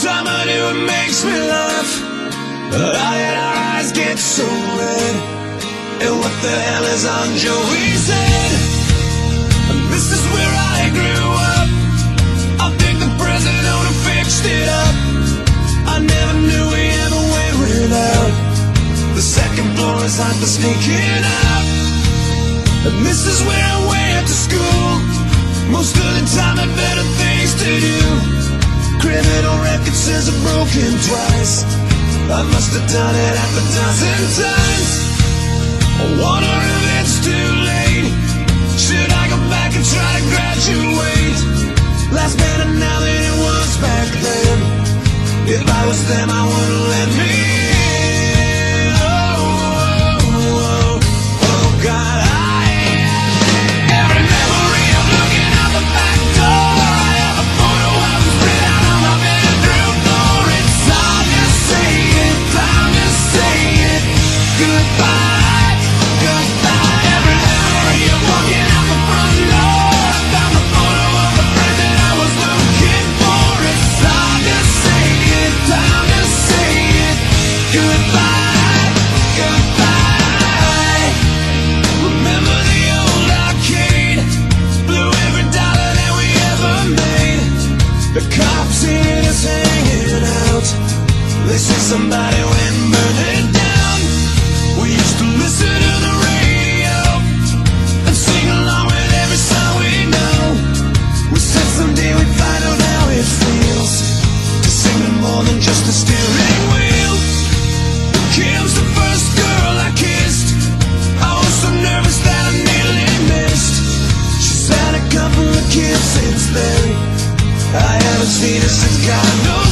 time I do, it makes me laugh. How did our eyes get so red? And what the hell is on Joey's head? And this is where I grew up. I think the president who fixed it up. I never knew we ever went without. The second floor is hot for sneaking out. And this is where I went to school. Most of the time I had better things to do. Criminal record says I've broken twice. I must have done it half a dozen times. I wonder if it's too late. Should I go back and try to graduate? Life's better now than it was back then. If I was them, I wouldn't let me in. Oh, oh, oh, oh God. Every memory of looking out the back door. I have a photo of us spread out on my bedroom floor. It's time to say it, time to say it. Goodbye, goodbye. Every memory of walking out the front door. I found the photo of the friend that I was looking for. It's time to say it, time to say it. Goodbye, goodbye. Remember the old arcade? Blew every dollar that we ever made. The cops seen us hanging out. They said somebody went and burned it down. We used to listen to the radio and sing along with every song we know. We said someday we'd find out how it feels to sing with more than just a steering wheel. Kim's the first girl I kissed. I was so nervous that I nearly missed. She's had a couple of kids since then. I haven't seen her since God knows